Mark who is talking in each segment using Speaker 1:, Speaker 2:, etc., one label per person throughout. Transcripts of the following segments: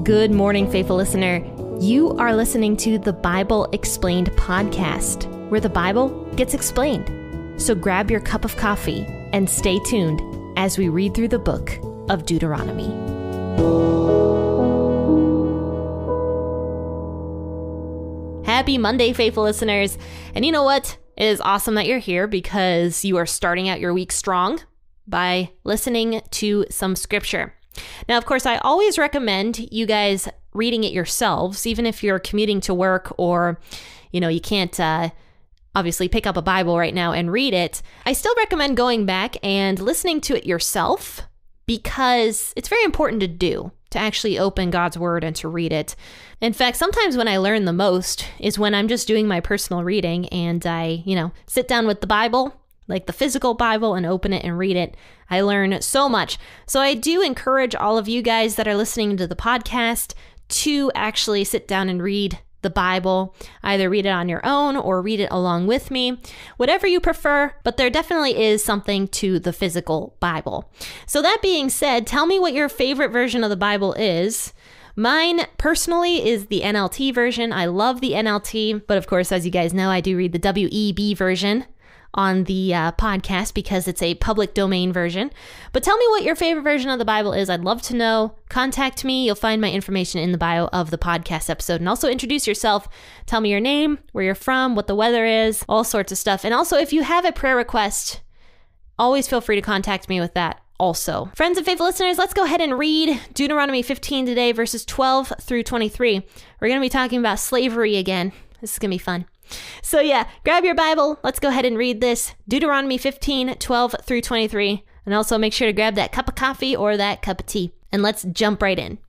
Speaker 1: Good morning, faithful listener. You are listening to the Bible Explained podcast, where the Bible gets explained. So grab your cup of coffee and stay tuned as we read through the book of Deuteronomy. Happy Monday, faithful listeners. And you know what? It is awesome that you're here because you are starting out your week strong by listening to some scripture. Now, of course, I always recommend you guys reading it yourselves, even if you're commuting to work or, you can't obviously pick up a Bible right now and read it. I still recommend going back and listening to it yourself because it's very important to actually open God's word and to read it. In fact, sometimes when I learn the most is when I'm just doing my personal reading and I, sit down with the Bible, like the physical Bible, and open it and read it. I learn so much. So I do encourage all of you guys that are listening to the podcast to actually sit down and read the Bible. Either read it on your own or read it along with me, whatever you prefer, but there definitely is something to the physical Bible. So that being said, tell me what your favorite version of the Bible is. Mine personally is the NLT version. I love the NLT, but of course, as you guys know, I do read the WEB version on the podcast because it's a public domain version. But tell me what your favorite version of the Bible is. I'd love to know. Contact me. You'll find my information in the bio of the podcast episode. And also introduce yourself. Tell me your name, where you're from, what the weather is, all sorts of stuff. And also, if you have a prayer request, always feel free to contact me with that also. Friends and faithful listeners, let's go ahead and read Deuteronomy 15 today, verses 12 through 23. We're going to be talking about slavery again. This is going to be fun. So grab your Bible. Let's go ahead and read this. Deuteronomy 15, 12 through 23. And also make sure to grab that cup of coffee or that cup of tea. And let's jump right in.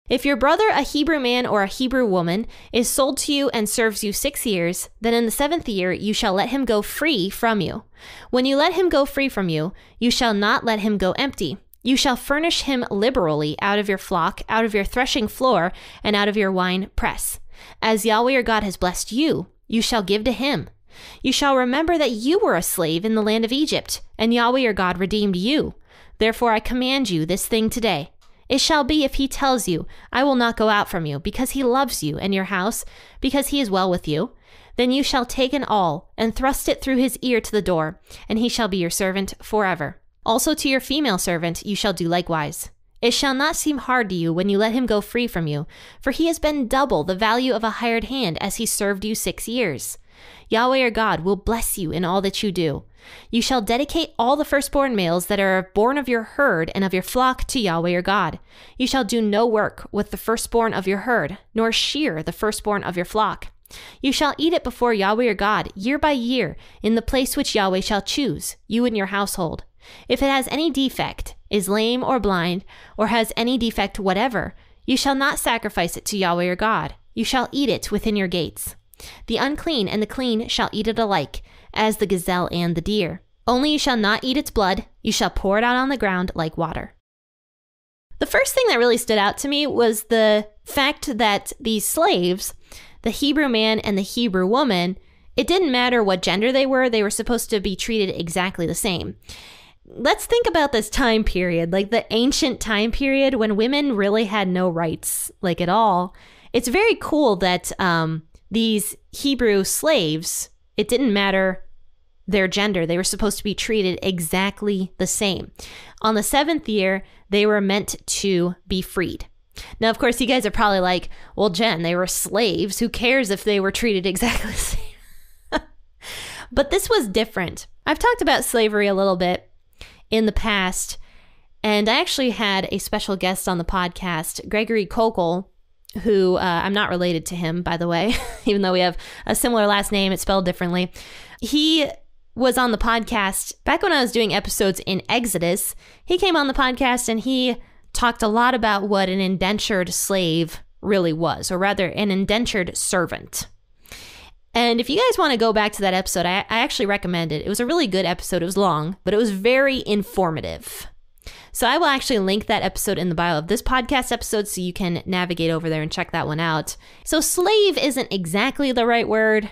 Speaker 1: If your brother, a Hebrew man or a Hebrew woman, is sold to you and serves you 6 years, then in the 7th year you shall let him go free from you. When you let him go free from you, you shall not let him go empty. You shall furnish him liberally out of your flock, out of your threshing floor, and out of your wine press. As Yahweh your God has blessed you, you shall give to him. You shall remember that you were a slave in the land of Egypt, and Yahweh your God redeemed you. Therefore I command you this thing today. It shall be if he tells you, I will not go out from you, because he loves you and your house, because he is well with you. Then you shall take an awl and thrust it through his ear to the door, and he shall be your servant forever. Also to your female servant you shall do likewise. It shall not seem hard to you when you let him go free from you, for he has been double the value of a hired hand as he served you 6 years. Yahweh your God will bless you in all that you do. You shall dedicate all the firstborn males that are born of your herd and of your flock to Yahweh your God. You shall do no work with the firstborn of your herd, nor shear the firstborn of your flock. You shall eat it before Yahweh your God year by year in the place which Yahweh shall choose, you and your household. If it has any defect, is lame or blind, or has any defect whatever, you shall not sacrifice it to Yahweh your God. You shall eat it within your gates. The unclean and the clean shall eat it alike, as the gazelle and the deer. Only you shall not eat its blood. You shall pour it out on the ground like water. The first thing that really stood out to me was the fact that these slaves, the Hebrew man and the Hebrew woman, it didn't matter what gender they were supposed to be treated exactly the same. Let's think about this time period, like the ancient time period when women really had no rights, like at all. It's very cool that these Hebrew slaves, it didn't matter their gender. They were supposed to be treated exactly the same. On the 7th year, they were meant to be freed. Now, of course, you guys are probably like, well, Jen, they were slaves. Who cares if they were treated exactly the same? But this was different. I've talked about slavery a little bit in the past, and I actually had a special guest on the podcast, Gregory Kokel, who I'm not related to him, by the way, even though we have a similar last name, it's spelled differently. He was on the podcast back when I was doing episodes in Exodus. He came on the podcast and he talked a lot about what an indentured slave really was, or rather an indentured servant. And if you guys want to go back to that episode, I actually recommend it. It was a really good episode. It was long, but it was very informative. So I will actually link that episode in the bio of this podcast episode so you can navigate over there and check that one out. So slave isn't exactly the right word.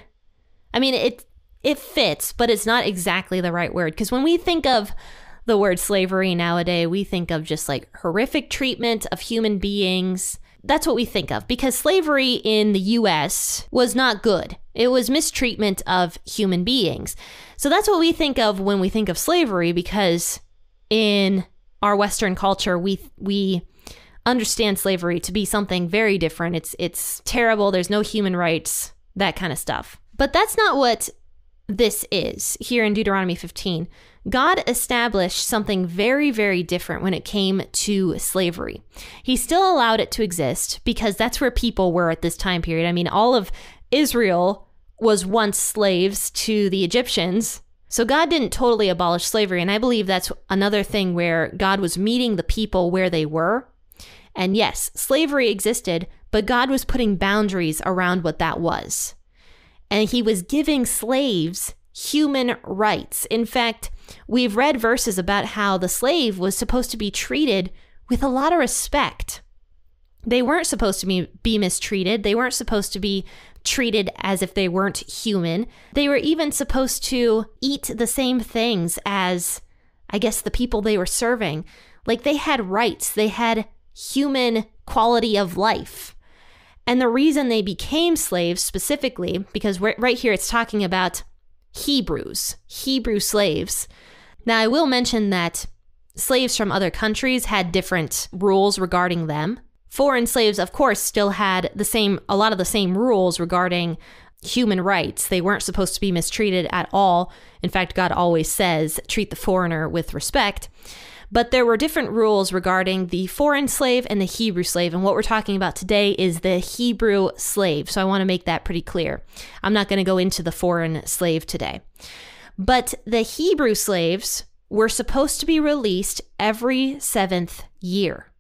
Speaker 1: I mean, it fits, but it's not exactly the right word. Because when we think of the word slavery nowadays, we think of just like horrific treatment of human beings, That's what we think of, because slavery in the US was not good. It was mistreatment of human beings. So that's what we think of when we think of slavery, because in our Western culture, we understand slavery to be something very different. It's terrible. There's no human rights, that kind of stuff. But that's not what this is here in Deuteronomy 15. God established something very, very different when it came to slavery. He still allowed it to exist because that's where people were at this time period. I mean, all of Israel was once slaves to the Egyptians. So God didn't totally abolish slavery. And I believe that's another thing where God was meeting the people where they were. And yes, slavery existed, but God was putting boundaries around what that was. And he was giving slaves human rights. In fact, we've read verses about how the slave was supposed to be treated with a lot of respect. They weren't supposed to be mistreated. They weren't supposed to be treated as if they weren't human. They were even supposed to eat the same things as, I guess, the people they were serving. Like, they had rights. They had human quality of life. And the reason they became slaves specifically, because right here it's talking about Hebrew slaves. Now, I will mention that slaves from other countries had different rules regarding them. Foreign slaves, of course, still had a lot of the same rules regarding human rights. They weren't supposed to be mistreated at all. In fact, God always says, treat the foreigner with respect. But there were different rules regarding the foreign slave and the Hebrew slave. And what we're talking about today is the Hebrew slave. So I want to make that pretty clear. I'm not going to go into the foreign slave today. But the Hebrew slaves were supposed to be released every 7th year,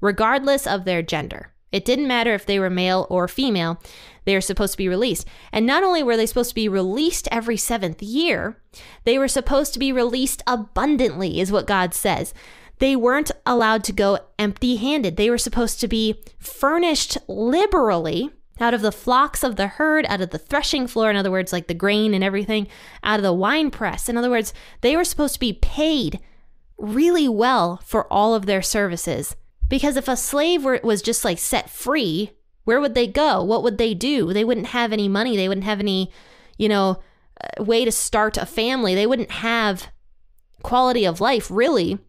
Speaker 1: regardless of their gender. It didn't matter if they were male or female, they were supposed to be released. And not only were they supposed to be released every 7th year, they were supposed to be released abundantly, is what God says. They weren't allowed to go empty-handed. They were supposed to be furnished liberally out of the flocks of the herd, out of the threshing floor, in other words, like the grain and everything, out of the wine press. In other words, they were supposed to be paid really well for all of their services. Because if a slave was just like set free, where would they go? What would they do? They wouldn't have any money. They wouldn't have any, way to start a family. They wouldn't have quality of life, really,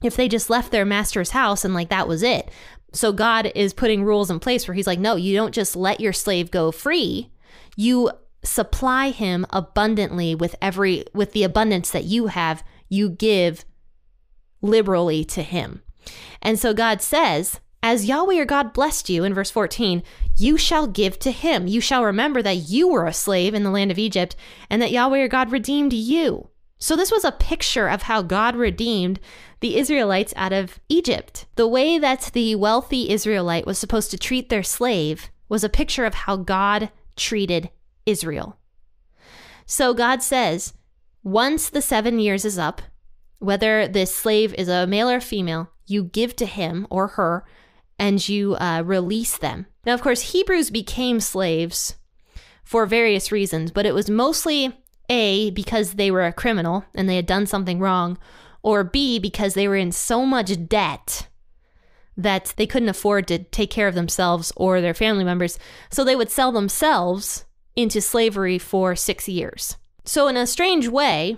Speaker 1: if they just left their master's house and like that was it. So God is putting rules in place where he's like, no, you don't just let your slave go free. You supply him abundantly with the abundance that you have, you give liberally to him. And so God says, as Yahweh your God blessed you, in verse 14, you shall give to him. You shall remember that you were a slave in the land of Egypt and that Yahweh your God redeemed you. So this was a picture of how God redeemed the Israelites out of Egypt. The way that the wealthy Israelite was supposed to treat their slave was a picture of how God treated Israel. So God says, once the 7 years is up, whether this slave is a male or female, you give to him or her and you release them. Now, of course, Hebrews became slaves for various reasons, but it was mostly A, because they were a criminal and they had done something wrong, or B, because they were in so much debt that they couldn't afford to take care of themselves or their family members. So they would sell themselves into slavery for 6 years. So in a strange way,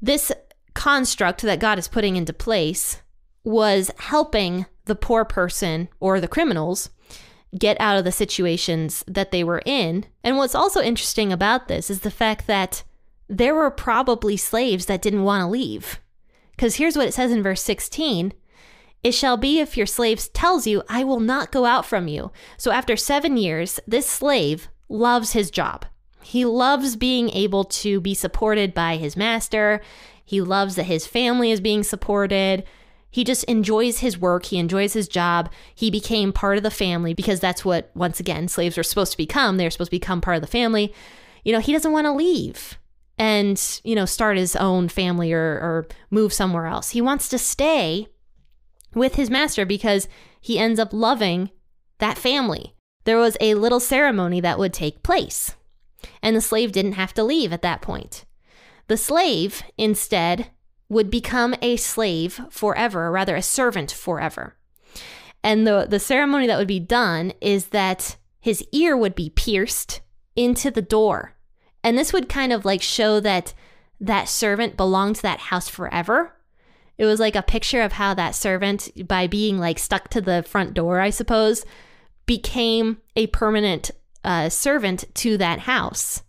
Speaker 1: this construct that God is putting into place was helping the poor person or the criminals get out of the situations that they were in. And what's also interesting about this is the fact that there were probably slaves that didn't want to leave. Because here's what it says in verse 16. It shall be if your slave tells you, I will not go out from you. So after 7 years, this slave loves his job. He loves being able to be supported by his master. He loves that his family is being supported. He just enjoys his work. He enjoys his job. He became part of the family because that's what, once again, slaves were supposed to become. They're supposed to become part of the family. He doesn't want to leave and, start his own family or move somewhere else. He wants to stay with his master because he ends up loving that family. There was a little ceremony that would take place, and the slave didn't have to leave at that point. The slave, instead, would become a slave forever, or rather a servant forever. And the ceremony that would be done is that his ear would be pierced into the door. And this would kind of like show that that servant belonged to that house forever. It was like a picture of how that servant, by being like stuck to the front door, I suppose, became a permanent servant to that house.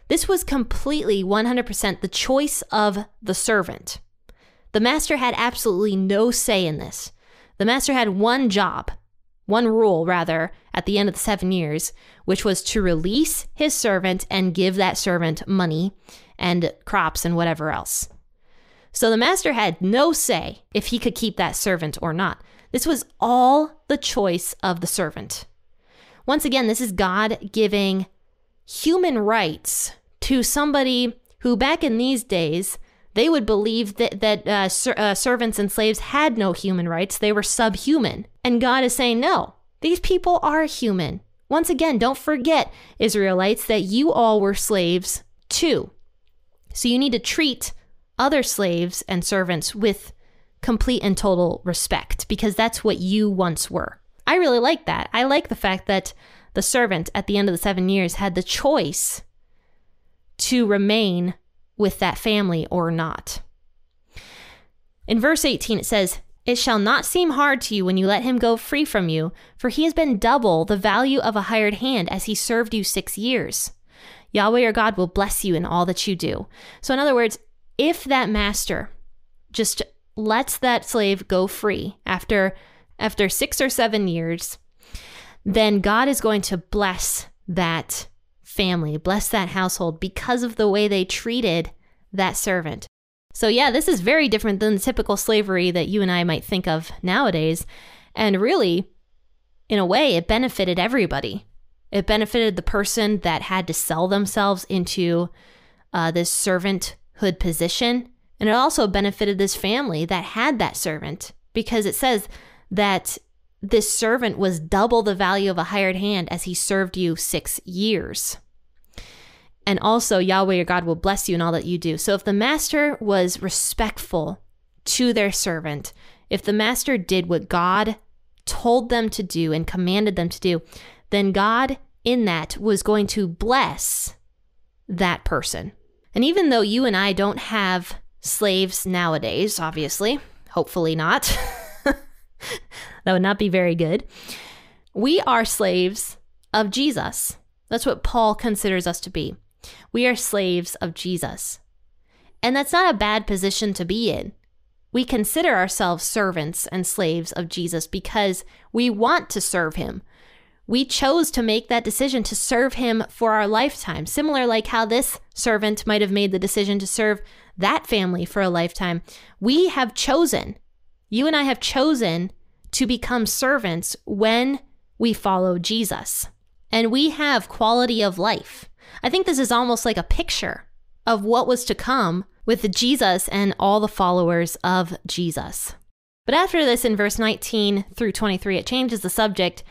Speaker 1: This was completely 100% the choice of the servant. The master had absolutely no say in this. The master had one rule at the end of the 7 years, which was to release his servant and give that servant money and crops and whatever else. So the master had no say if he could keep that servant or not. This was all the choice of the servant. Once again, this is God giving human rights to somebody who back in these days, they would believe that servants and slaves had no human rights. They were subhuman. And God is saying, no, these people are human. Once again, don't forget, Israelites, that you all were slaves too. So you need to treat other slaves and servants with complete and total respect, because that's what you once were. I really like that. I like the fact that the servant at the end of the 7 years had the choice to remain with that family or not. In verse 18, it says, "It shall not seem hard to you when you let him go free from you, for he has been double the value of a hired hand as he served you 6 years. Yahweh your God will bless you in all that you do." So in other words, if that master just lets that slave go free after 6 or 7 years, then God is going to bless that family, bless that household because of the way they treated that servant. So yeah, this is very different than the typical slavery that you and I might think of nowadays. And really, in a way, it benefited everybody. It benefited the person that had to sell themselves into this servanthood position. And it also benefited this family that had that servant, because it says that this servant was double the value of a hired hand as he served you 6 years. And also, Yahweh your God will bless you in all that you do. So if the master was respectful to their servant, if the master did what God told them to do and commanded them to do, then God in that was going to bless that person. And even though you and I don't have slaves nowadays, obviously, hopefully not, that would not be very good, we are slaves of Jesus. That's what Paul considers us to be. We are slaves of Jesus. And that's not a bad position to be in. We consider ourselves servants and slaves of Jesus because we want to serve him. We chose to make that decision to serve him for our lifetime. Similar like how this servant might have made the decision to serve that family for a lifetime. We have chosen, you and I have chosen to become servants when we follow Jesus. And we have quality of life. I think this is almost like a picture of what was to come with Jesus and all the followers of Jesus. But after this, in verse 19 through 23, it changes the subject,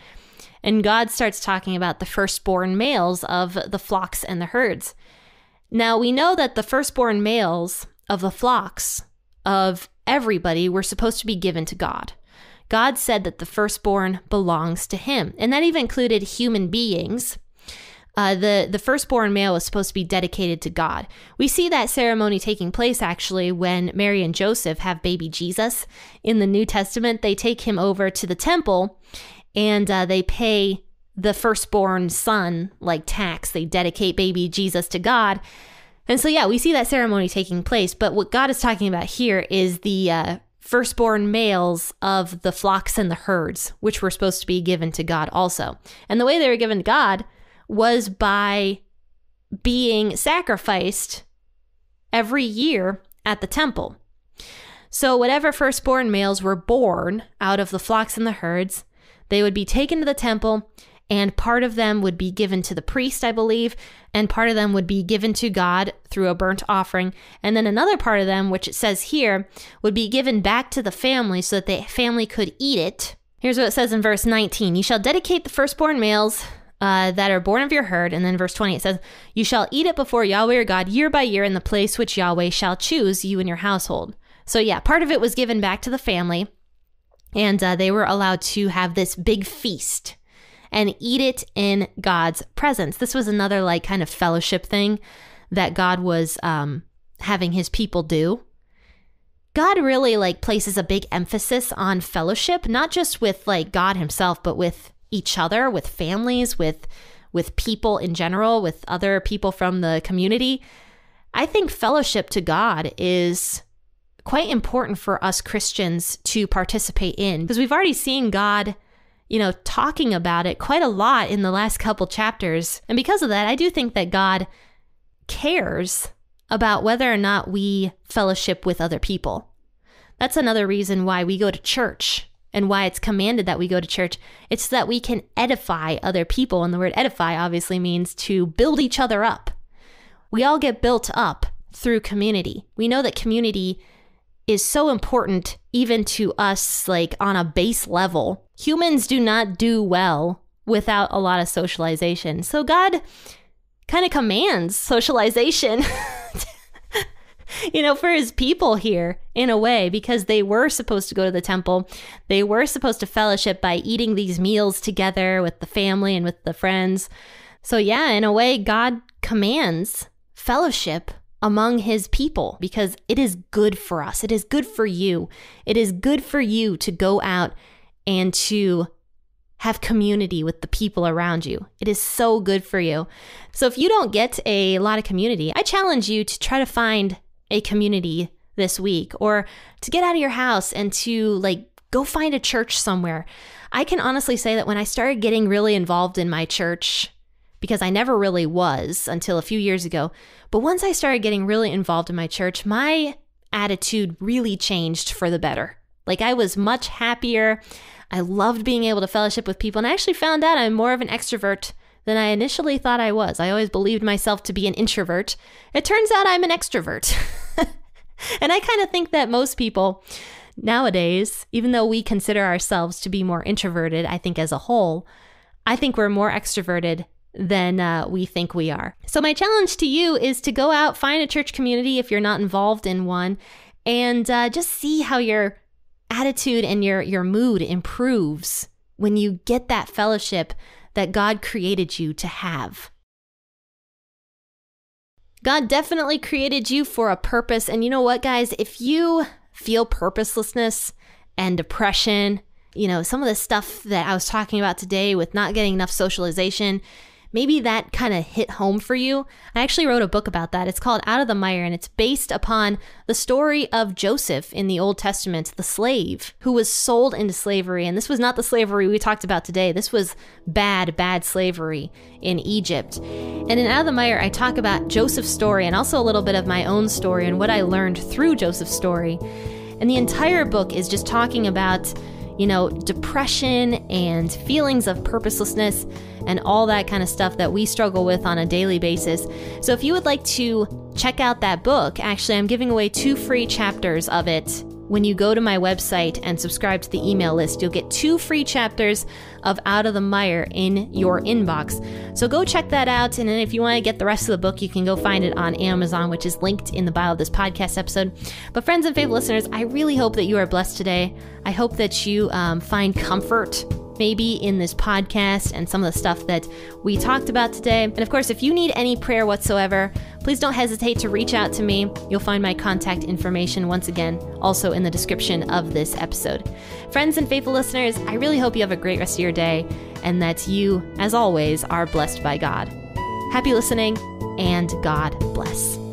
Speaker 1: and God starts talking about the firstborn males of the flocks and the herds. Now, we know that the firstborn males of the flocks of everybody were supposed to be given to God. God said that the firstborn belongs to him, and that even included human beings. The firstborn male was supposed to be dedicated to God. We see that ceremony taking place actually when Mary and Joseph have baby Jesus. In the New Testament, they take him over to the temple and they pay the firstborn son like tax. They dedicate baby Jesus to God. And so yeah, we see that ceremony taking place. But what God is talking about here is the firstborn males of the flocks and the herds, which were supposed to be given to God also. And the way they were given to God was by being sacrificed every year at the temple. So whatever firstborn males were born out of the flocks and the herds, they would be taken to the temple, and part of them would be given to the priest, I believe, and part of them would be given to God through a burnt offering. And then another part of them, which it says here, would be given back to the family so that the family could eat it. Here's what it says in verse 19. "You shall dedicate the firstborn males that are born of your herd." And then verse 20, it says, "You shall eat it before Yahweh your God year by year in the place which Yahweh shall choose, you and your household." So yeah, part of it was given back to the family. And they were allowed to have this big feast and eat it in God's presence. This was another like kind of fellowship thing that God was having his people do. God really like places a big emphasis on fellowship, not just with like God himself, but with each other, with families, with people in general, with other people from the community. I think fellowship to God is quite important for us Christians to participate in, because we've already seen God, talking about it quite a lot in the last couple chapters. And because of that, I do think that God cares about whether or not we fellowship with other people. That's another reason why we go to church and why it's commanded that we go to church. It's so that we can edify other people. And the word edify obviously means to build each other up. We all get built up through community. We know that community is so important even to us, like on a base level. Humans do not do well without a lot of socialization. So God kind of commands socialization for his people here in a way, because they were supposed to go to the temple. They were supposed to fellowship by eating these meals together with the family and with the friends. So yeah, in a way, God commands fellowship among his people because it is good for us. It is good for you. It is good for you to go out and to have community with the people around you. It is so good for you. So if you don't get a lot of community, I challenge you to try to find a community this week, or to get out of your house and to go find a church somewhere. I can honestly say that when I started getting really involved in my church, because I never really was until a few years ago, but once I started getting really involved in my church, my attitude really changed for the better. I was much happier. I loved being able to fellowship with people, and I actually found out I'm more of an extrovert than I initially thought I was. I always believed myself to be an introvert. It turns out I'm an extrovert. And I kind of think that most people nowadays, even though we consider ourselves to be more introverted, I think as a whole, I think we're more extroverted than we think we are. So my challenge to you is to go out, find a church community if you're not involved in one, and just see how your attitude and your mood improves when you get that fellowship that God created you to have. God definitely created you for a purpose. And you know what, guys? If you feel purposelessness and depression, some of the stuff that I was talking about today with not getting enough socialization, maybe that kind of hit home for you. I actually wrote a book about that. It's called Out of the Mire, and it's based upon the story of Joseph in the Old Testament, the slave who was sold into slavery. And this was not the slavery we talked about today. This was bad slavery in Egypt. And in Out of the Mire, I talk about Joseph's story and also a little bit of my own story and what I learned through Joseph's story. And the entire book is just talking about depression and feelings of purposelessness and all that kind of stuff that we struggle with on a daily basis. So if you would like to check out that book, actually, I'm giving away 2 free chapters of it. When you go to my website and subscribe to the email list, you'll get 2 free chapters of Out of the Mire in your inbox. So go check that out. And then if you want to get the rest of the book, you can go find it on Amazon, which is linked in the bio of this podcast episode. But friends and faithful listeners, I really hope that you are blessed today. I hope that you find comfort maybe in this podcast and some of the stuff that we talked about today. And of course, if you need any prayer whatsoever, please don't hesitate to reach out to me. You'll find my contact information once again also in the description of this episode. Friends and faithful listeners, I really hope you have a great rest of your day and that you, as always, are blessed by God. Happy listening, and God bless.